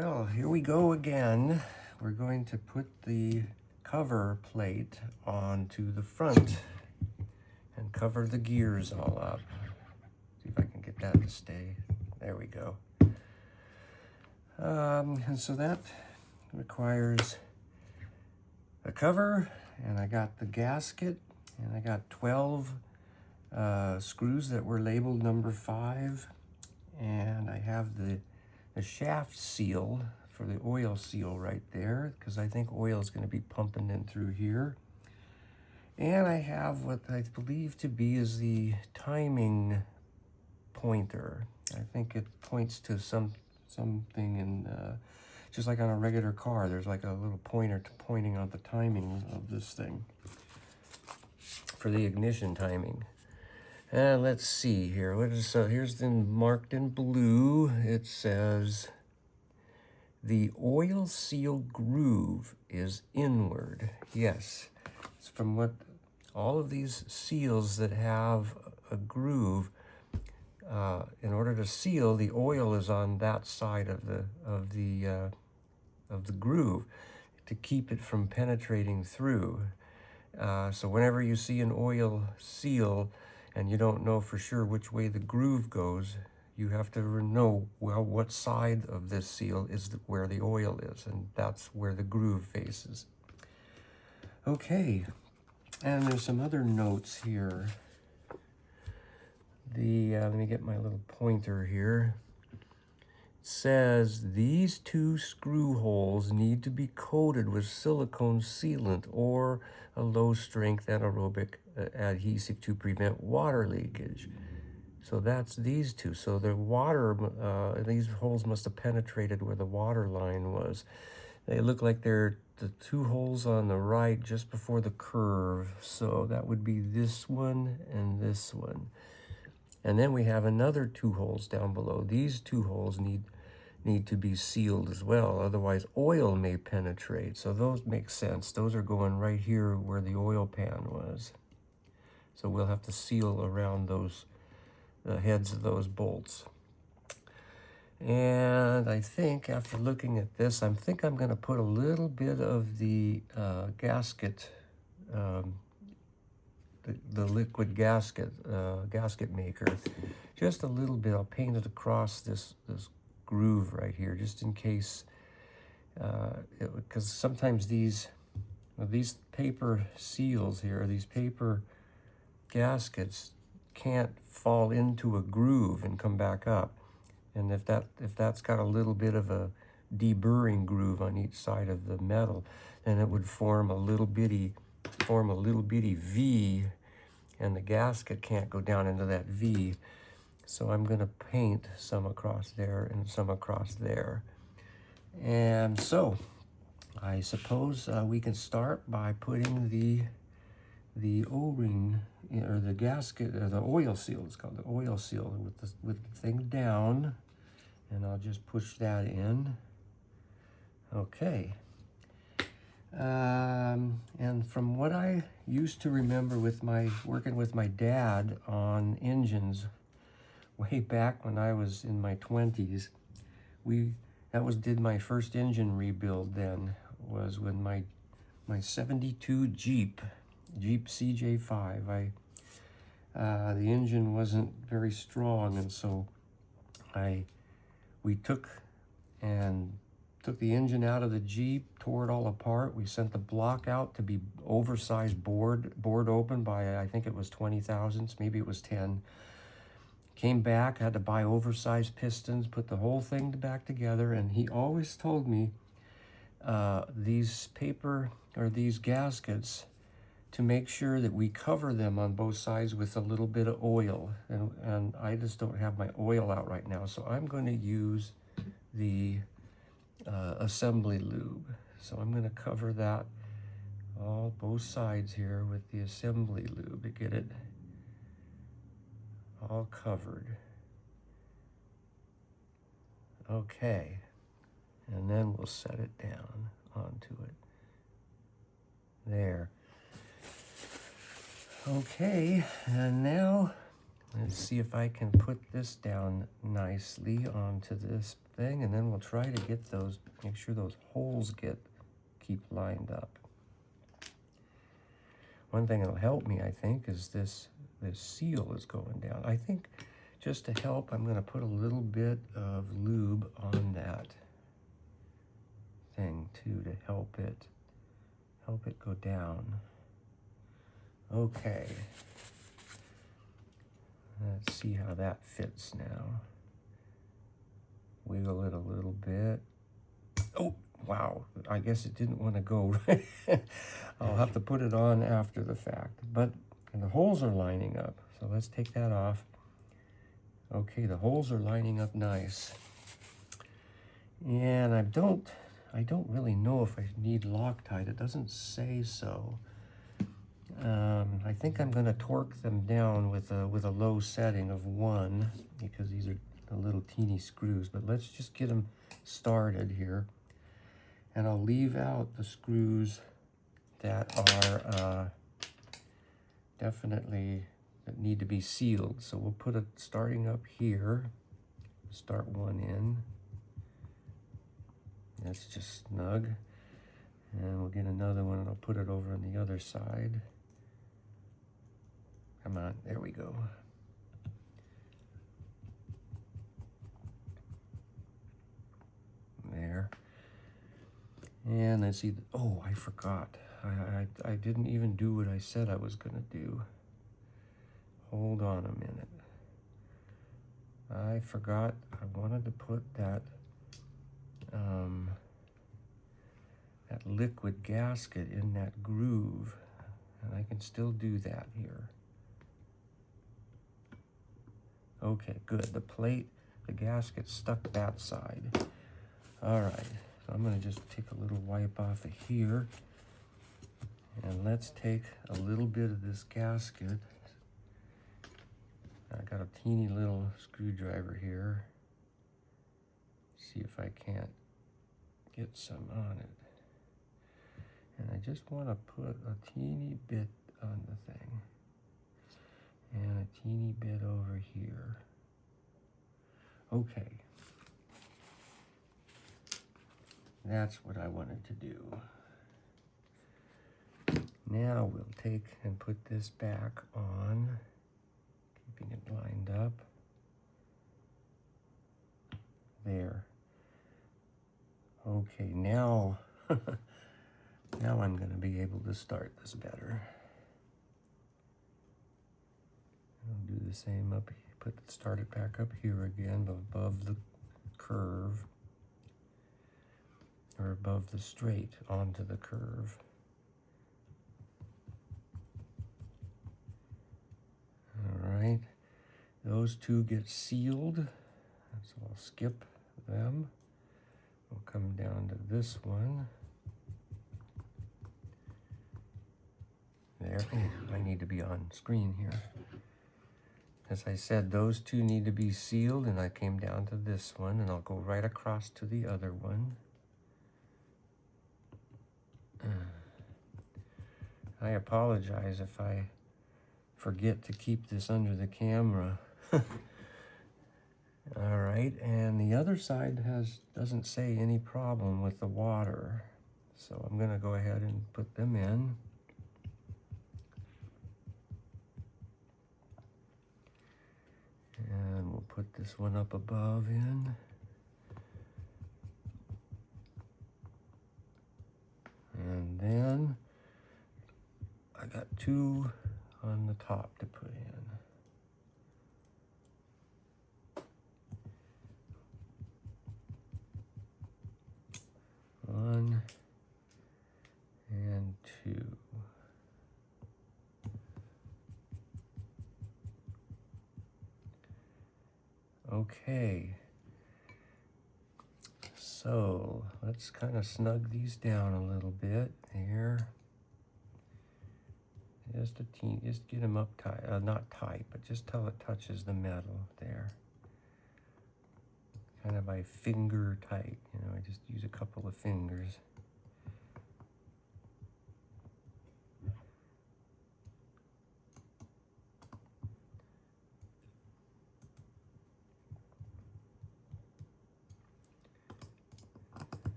Well, here we go again. We're going to put the cover plate onto the front and cover the gears all up. See if I can get that to stay. There we go. And so that requires a cover, and I got the gasket, and I got 12 screws that were labeled number 5, and I have the shaft seal for the oil seal right there, because I think oil is going to be pumping in through here. And I have what I believe to be is the timing pointer. I think it points to something in, just like on a regular car, there's like a little pointer pointing on the timing of this thing for the ignition timing. And let's see here. So here's the marked in blue. It says the oil seal groove is inward. Yes, it's from what all of these seals that have a groove. In order to seal, the oil is on that side of the groove to keep it from penetrating through. So whenever you see an oil seal and you don't know for sure which way the groove goes, you have to know, well, what side of this seal is where the oil is, and that's where the groove faces. Okay, and there's some other notes here. Let me get my little pointer here. It says these 2 screw holes need to be coated with silicone sealant or a low-strength anaerobic adhesive to prevent water leakage. So that's these 2. So the water, these holes must have penetrated where the water line was. They look like they're the 2 holes on the right just before the curve. So that would be this one and this one. And then we have another 2 holes down below. These 2 holes need to be sealed as well, otherwise oil may penetrate. So those make sense. Those are going right here where the oil pan was. So we'll have to seal around those, the heads of those bolts. And I think after looking at this, I think I'm going to put a little bit of the gasket, the liquid gasket, gasket maker, just a little bit. I'll paint it across this groove right here, just in case, because sometimes these paper seals here, these paper gaskets can't fall into a groove and come back up. And if that's got a little bit of a deburring groove on each side of the metal, then it would form a little bitty V, and the gasket can't go down into that V. So I'm going to paint some across there and some across there. And so I suppose we can start by putting the O-ring, or the gasket, or the oil seal. It's called the oil seal, with the thing down. And I'll just push that in. Okay. And from what I used to remember with working with my dad on engines way back when I was in my 20s, did my first engine rebuild then, was when my 72 Jeep CJ5, the engine wasn't very strong, and so we took the engine out of the Jeep, tore it all apart. We sent the block out to be oversized bored open by, I think it was 20 thousandths, maybe it was 10. Came back, had to buy oversized pistons, put the whole thing back together, and he always told me these gaskets, to make sure that we cover them on both sides with a little bit of oil. And I just don't have my oil out right now, so I'm going to use the assembly lube. So I'm going to cover that both sides here with the assembly lube to get it all covered. Okay, and then we'll set it down onto it. There. Okay, and now Let's see if I can put this down nicely onto this thing, and then we'll try to get those, make sure those holes keep lined up. One thing that'll help me, I think, is this seal is going down. I think just to help, I'm going to put a little bit of lube on that thing too to help it go down. Okay. Let's see how that fits now. Wiggle it a little bit. Oh, wow. I guess it didn't want to go. I'll have to put it on after the fact. But the holes are lining up. So let's take that off. Okay, the holes are lining up nice. And I don't really know if I need Loctite. It doesn't say so. I think I'm going to torque them down with a low setting of 1 because these are the little teeny screws. But let's just get them started here. And I'll leave out the screws that are definitely that need to be sealed. So we'll put it starting up here. Start one in. That's just snug. And we'll get another one and I'll put it over on the other side. Come on, there we go. There. And let's see, oh, I forgot. I didn't even do what I said I was gonna do. Hold on a minute. I forgot I wanted to put that that liquid gasket in that groove, and I can still do that here. Okay, good. The plate, the gasket stuck that side. All right, so I'm gonna just take a little wipe off of here, and let's take a little bit of this gasket. I got a teeny little screwdriver here. See if I can't get some on it. And I just want to put a teeny bit on the thing. And a teeny bit over here. Okay. That's what I wanted to do. Now we'll take and put this back on, keeping it lined up. There. Okay, now, now I'm going to be able to start this better. I'll do the same up, start it back up here again, above the curve, or above the straight onto the curve. All right, those two get sealed, so I'll skip them. We'll come down to this one. There, I need to be on screen here. As I said, those two need to be sealed, and I came down to this one, and I'll go right across to the other one. I apologize if I forget to keep this under the camera. All right, and the other side doesn't say any problem with the water. So I'm gonna go ahead and put them in. And we'll put this one up above in. And then I got two on the top to put in. One and two. Okay, so let's kind of snug these down a little bit here. Just get them up tight, not tight, but just till it touches the metal there. Kind of by finger tight, you know, I just use a couple of fingers.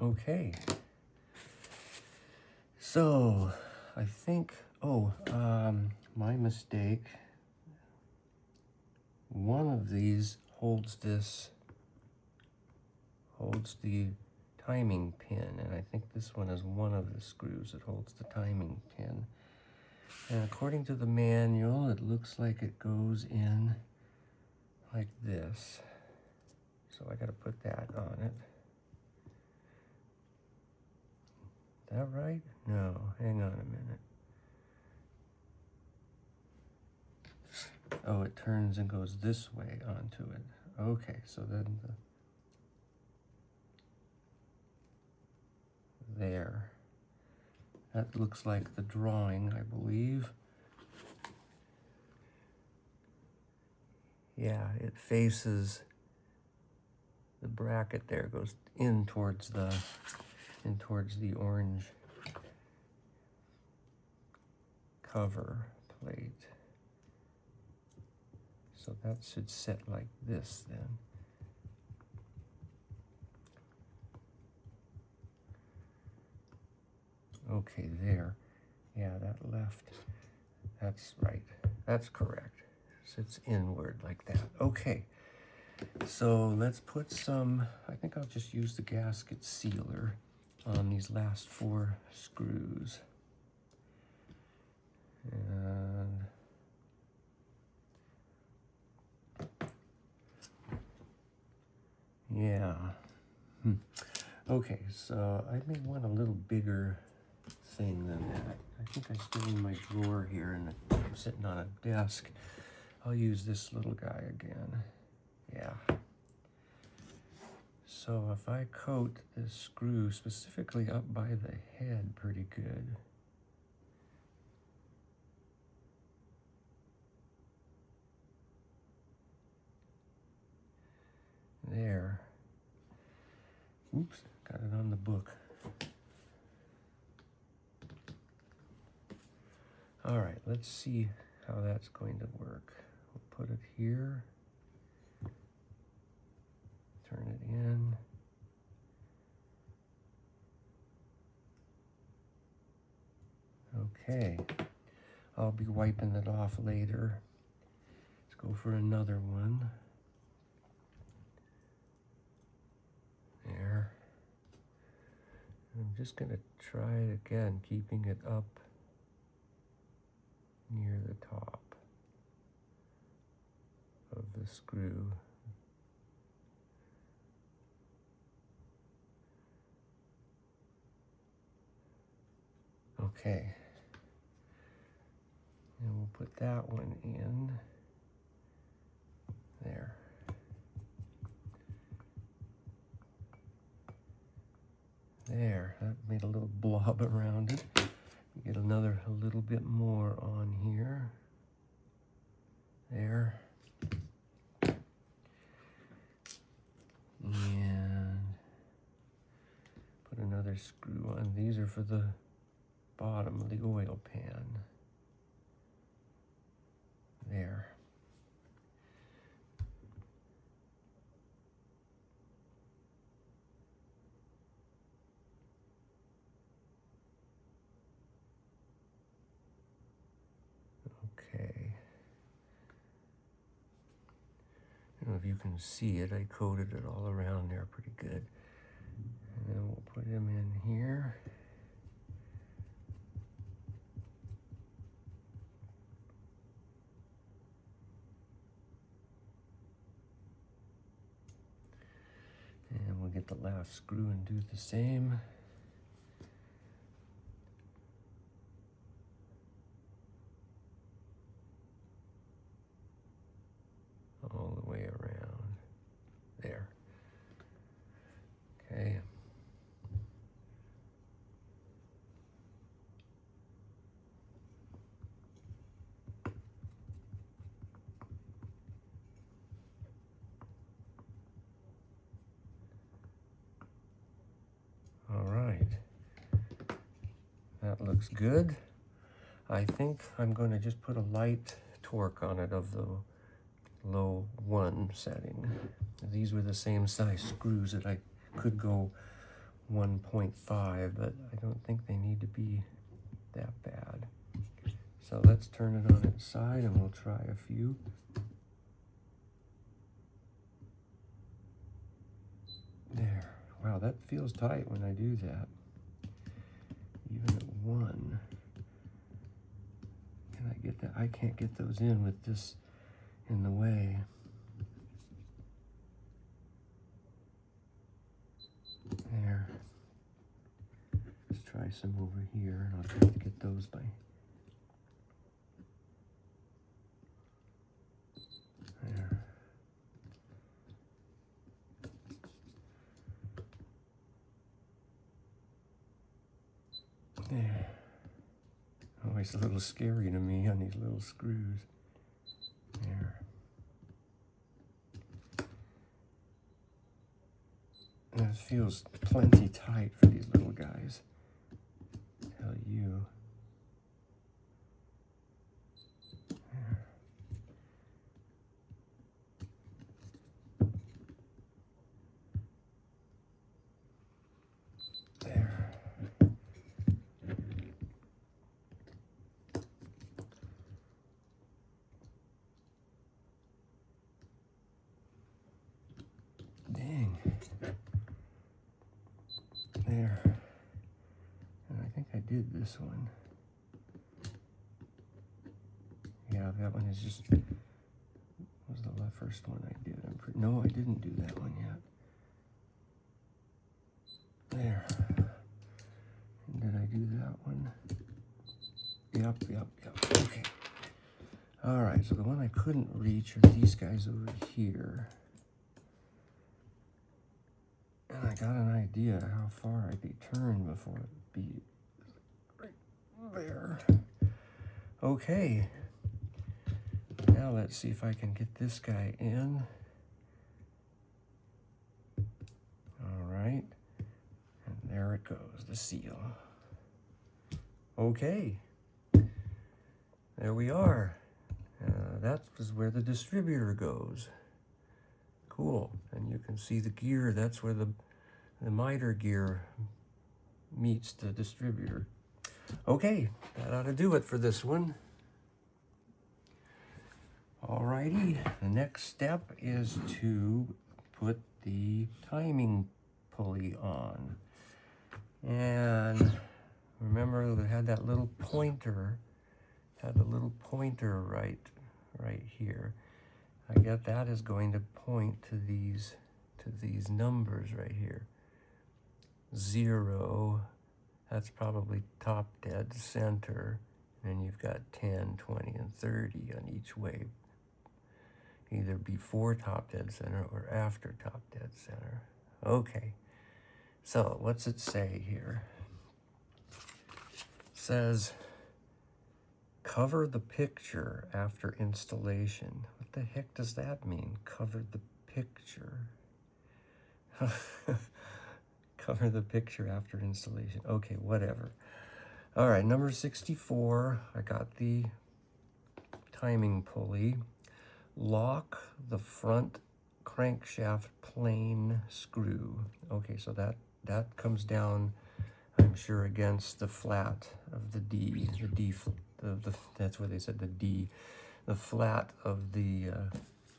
Okay. So, I think, my mistake. One of these holds the timing pin, and I think this one is one of the screws that holds the timing pin. And according to the manual, it looks like it goes in like this. So I gotta put that on it. Is that right? No, hang on a minute. Oh, it turns and goes this way onto it. Okay, so then there. That looks like the drawing, I believe. Yeah, it faces the bracket there, goes in towards the orange cover plate. So that should set like this then. Okay, there. Yeah, that left. That's right. That's correct. Sits inward like that. Okay. So let's put some, I think I'll just use the gasket sealer on these last 4 screws. And yeah. Okay, so I may want a little bigger thing than that. I think I still in my drawer here and I'm sitting on a desk. I'll use this little guy again. Yeah. So if I coat this screw specifically up by the head pretty good. There. Oops, got it on the book. All right, let's see how that's going to work. We'll put it here. Turn it in. Okay, I'll be wiping it off later. Let's go for another one. There. I'm just gonna try it again, keeping it up near the top of the screw. Okay. And we'll put that one in there. There, that made a little blob around it. Get a little bit more on here. There. And put another screw on. These are for the bottom of the oil pan. There. Okay. I don't know if you can see it. I coated it all around there pretty good. And then we'll put him in here. And we'll get the last screw and do the same. All the way around. There. Okay. All right. That looks good. I think I'm going to just put a light torque on it of the low 1 setting. These were the same size screws that I could go 1.5, but I don't think they need to be that bad. So let's turn it on its side and we'll try a few. There. Wow, that feels tight when I do that. Even at 1. Can I get that? I can't get those in with this in the way. There. Let's try some over here, and I'll try to get those by. There. There. Always a little scary to me on these little screws. There. And it feels plenty tight for these little guys. Tell you. There. There. Dang. There. And I think I did this one. Yeah, that one is just, was the first one I did. No, I didn't do that one yet. There. And did I do that one? Yep. Okay. All right, so the one I couldn't reach are these guys over here. And I got an idea how far I could turn before it be right there. Okay. Now let's see if I can get this guy in. All right. And there it goes, the seal. Okay. There we are. That was where the distributor goes. Cool. And you can see the gear. That's where the miter gear meets the distributor. Okay, that ought to do it for this one. Alrighty, the next step is to put the timing pulley on. And remember, we had that little pointer, right here. I get that is going to point to these numbers right here. 0, that's probably top dead center, and you've got 10, 20, and 30 on each wave, either before top dead center or after top dead center. Okay, so what's it say here? It says, cover the picture after installation. What the heck does that mean, cover the picture? Cover the picture after installation. Okay, whatever. All right, number 64, I got the timing pulley. Lock the front crankshaft plane screw. Okay, so that comes down, I'm sure, against the flat of the D. That's where they said the D. The flat of the,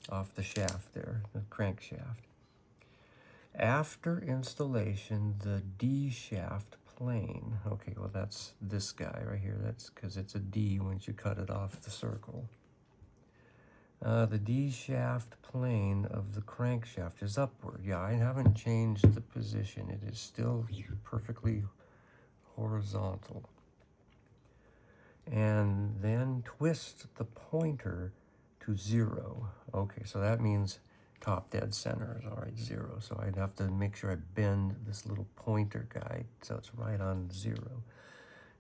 off the shaft there, the crankshaft. After installation, the D shaft plane. Okay, well that's this guy right here. That's because it's a D once you cut it off the circle. The D shaft plane of the crankshaft is upward. Yeah, I haven't changed the position. It is still perfectly horizontal. And then twist the pointer to 0. Okay, so that means top dead center is already 0. So I'd have to make sure I bend this little pointer guide so it's right on 0.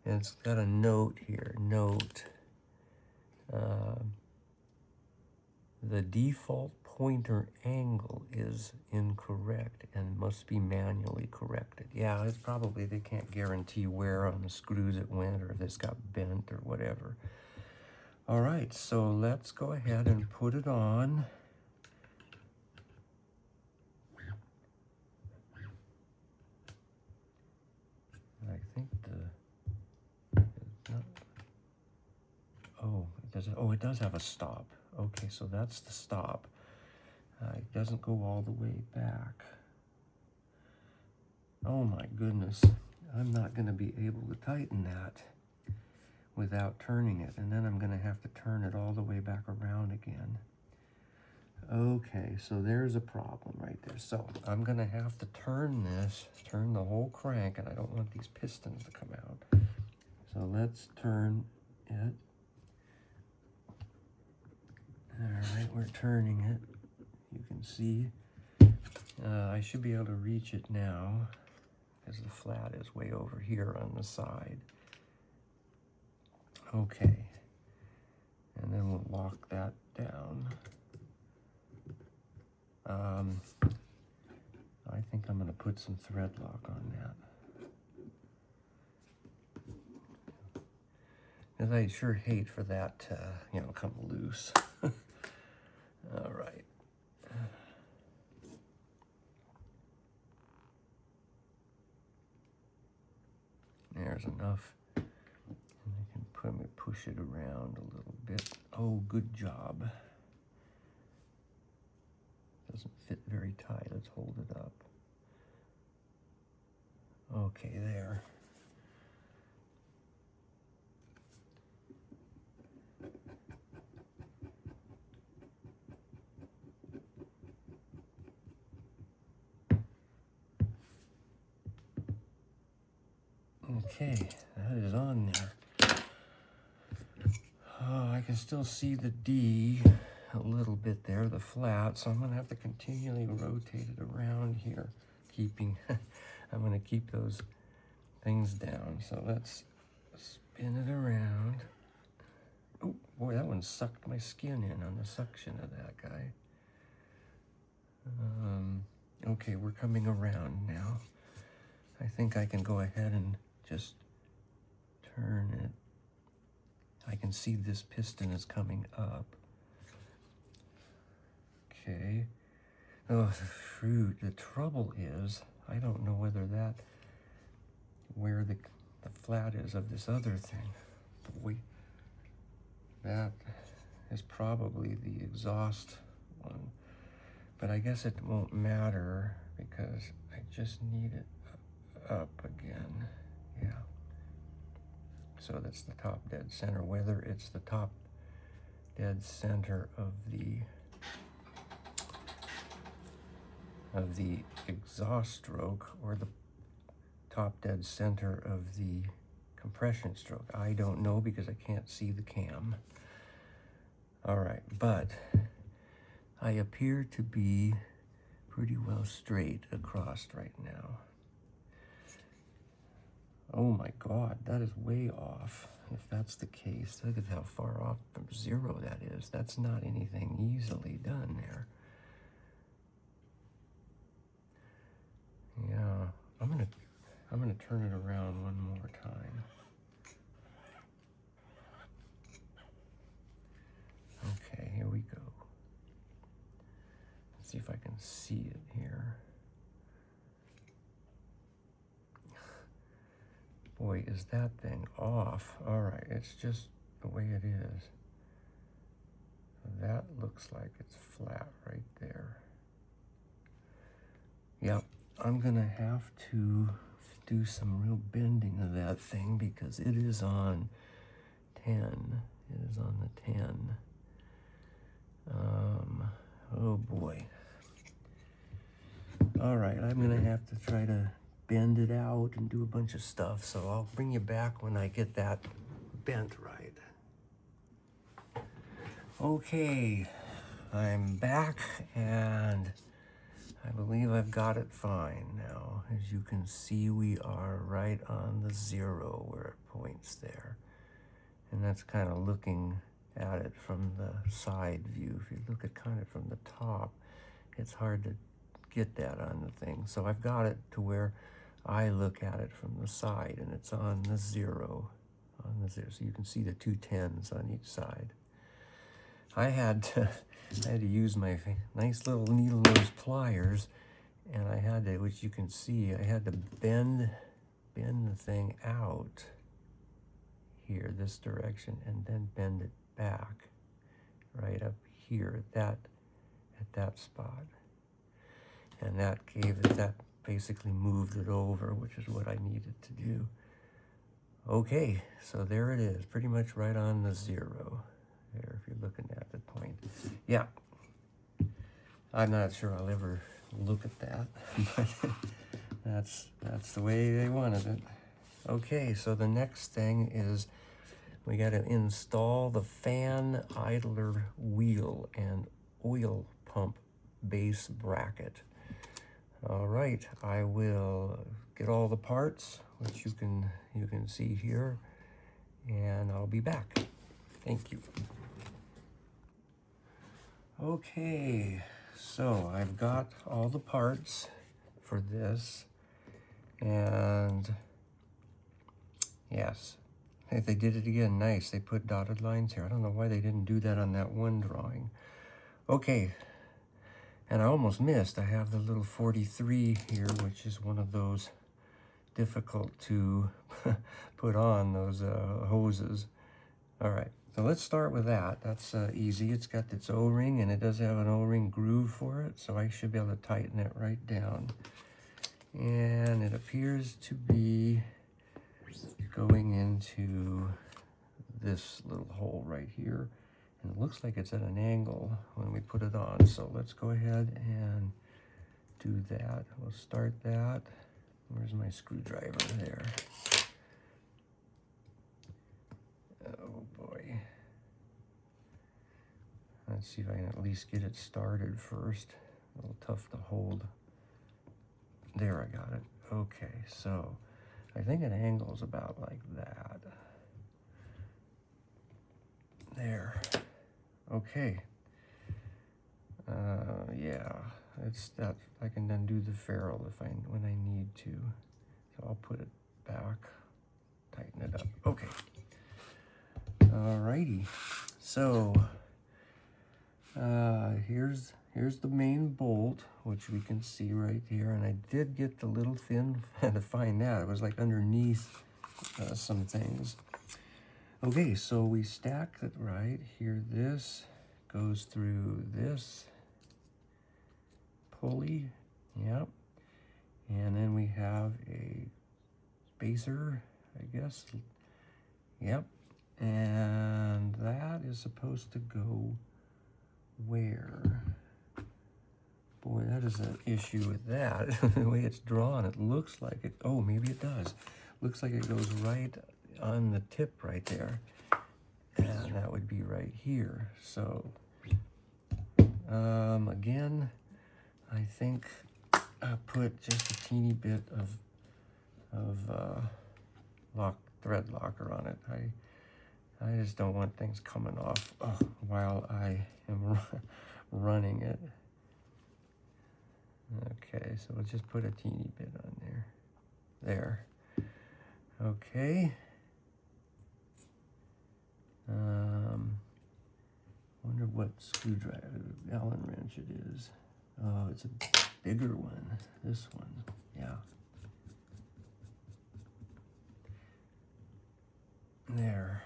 And it's got a note here. Note, the default pointer angle is incorrect and must be manually corrected. Yeah, it's probably, they can't guarantee where on the screws it went or if it's got bent or whatever. All right, so let's go ahead and put it on. I think it does have a stop. Okay, so that's the stop. It doesn't go all the way back. Oh my goodness, I'm not going to be able to tighten that without turning it, and then I'm going to have to turn it all the way back around again. Okay, so there's a problem right there. So I'm going to have to turn the whole crank, and I don't want these pistons to come out. So let's turn it. All right, we're turning it. You can see I should be able to reach it now because the flat is way over here on the side. Okay, and then we'll lock that down. I think I'm going to put some thread lock on that. Because I sure hate for that to, come loose. All right. There's enough. And I can push it around a little bit. Oh, good job. Doesn't fit very tight. Let's hold it up. Okay, there. Okay, that is on there. Oh, I can still see the D a little bit there, the flat, so I'm going to have to continually rotate it around here, I'm going to keep those things down. So let's spin it around. Oh, boy, that one sucked my skin in on the suction of that guy. Okay, we're coming around now. I think I can go ahead and just turn it. I can see this piston is coming up. Okay. Oh, shoot. The trouble is, I don't know where the flat is of this other thing. Boy, that is probably the exhaust one. But I guess it won't matter because I just need it up again. Yeah. So that's the top dead center, whether it's the top dead center of the exhaust stroke or the top dead center of the compression stroke. I don't know because I can't see the cam. All right, but I appear to be pretty well straight across right now. Oh my God, that is way off. If that's the case, look at how far off from zero that is. That's not anything easily done there. Yeah, I'm gonna turn it around one more time. Okay, here we go. Let's see if I can see it here. Boy, is that thing off. All right, it's just the way it is. That looks like it's flat right there. Yep, I'm gonna have to do some real bending of that thing because it is on 10. It is on the 10. Oh boy. All right, I'm gonna have to try to bend it out and do a bunch of stuff, so I'll bring you back when I get that bent right. Okay, I'm back and I believe I've got it fine now. As you can see, we are right on the zero where it points there. And that's kind of looking at it from the side view. If you look at kind of from the top, it's hard to get that on the thing. So I've got it to where I look at it from the side and it's on the zero. So you can see the two 10s on each side. I had to use my nice little needle nose pliers, and I had to, which you can see, I had to bend bend the thing out here, this direction, and then bend it back right up here at that spot. And that basically moved it over, which is what I needed to do. Okay, so there it is, pretty much right on the 0 there, if you're looking at the point. Yeah, I'm not sure I'll ever look at that, but that's the way they wanted it. Okay, so the next thing is we got to install the fan idler wheel and oil pump base bracket. All right, I will get all the parts, which you can see here, and I'll be back. Thank you. Okay, so I've got all the parts for this, and yes, they did it again. Nice. They put dotted lines here. I don't know why they didn't do that on that one drawing. Okay. And I almost missed. I have the little 43 here, which is one of those difficult to put on, those hoses. All right, so let's start with that. That's easy. It's got its O-ring, and it does have an O-ring groove for it, so I should be able to tighten it right down. And it appears to be going into this little hole right here. And it looks like it's at an angle when we put it on. So let's go ahead and do that. We'll start that. Where's my screwdriver? There. Oh boy. Let's see if I can at least get it started first. A little tough to hold. There, I got it. Okay, so I think an angle's about like that. There. Okay. Yeah, it's that. I can then do the ferrule when I need to. So I'll put it back, tighten it up. Okay. Alrighty. So here's the main bolt, which we can see right here, and I did get the little thin to find that. It was like underneath some things. Okay, so we stack it right here. This goes through this pulley, yep. And then we have a spacer, I guess, yep. And that is supposed to go where? Boy, that is an issue with that. The way it's drawn, it looks like it, oh, maybe it does. Looks like it goes right on the tip right there. And that would be right here. So, again, I think I put just a teeny bit of thread locker on it. I just don't want things coming off while I am running it. Okay, so we'll just put a teeny bit on there. There. Okay. Wonder what screwdriver, Allen wrench it is. Oh, it's a bigger one. This one, yeah. There.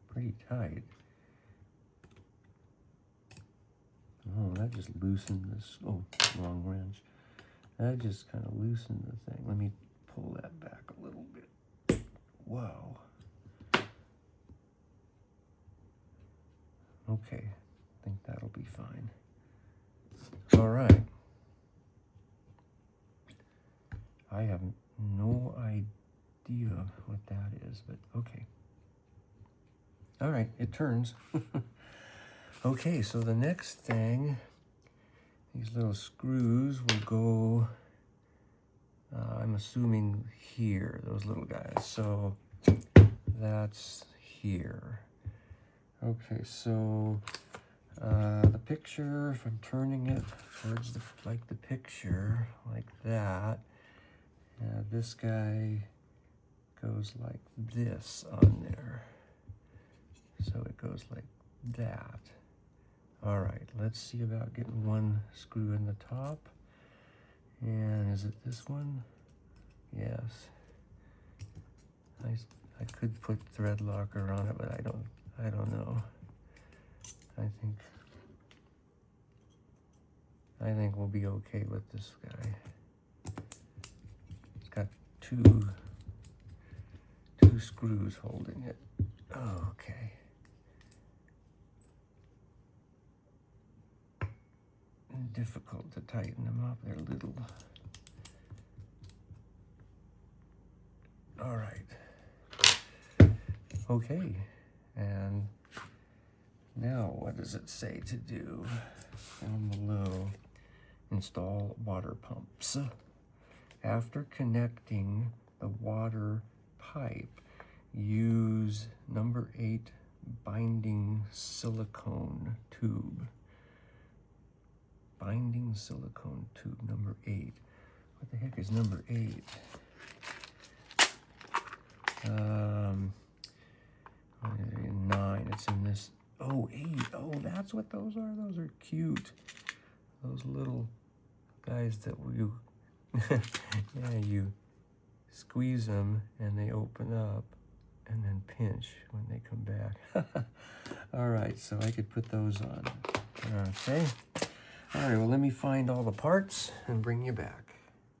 Pretty tight. Oh, that just loosened this. Oh, wrong wrench. That just kind of loosened the thing. Let me pull that back a little bit. Whoa. Okay, I think that'll be fine. All right. I have no idea what that is, but okay. All right, it turns. Okay, so the next thing, these little screws will go, I'm assuming here, those little guys. So that's here. Okay, so the picture, if I'm turning it towards the picture, like that, this guy goes like this on there. So it goes like that. All right, let's see about getting one screw in the top. And is it this one? Yes. I could put thread locker on it, but I don't know. I think we'll be okay with this guy. It's got two screws holding it. Oh, okay. Difficult to tighten them up. They're little. All right. Okay. And now what does it say to do? Down below, install water pumps. After connecting the water pipe, use number 8 binding silicone tube. Binding silicone tube number 8. What the heck is number 8? 9. It's in this. Oh, 8. Oh, that's what those are. Those are cute. Those little guys that you, yeah, you squeeze them and they open up and then pinch when they come back. All right, so I could put those on. Okay. All right, well, let me find all the parts and bring you back.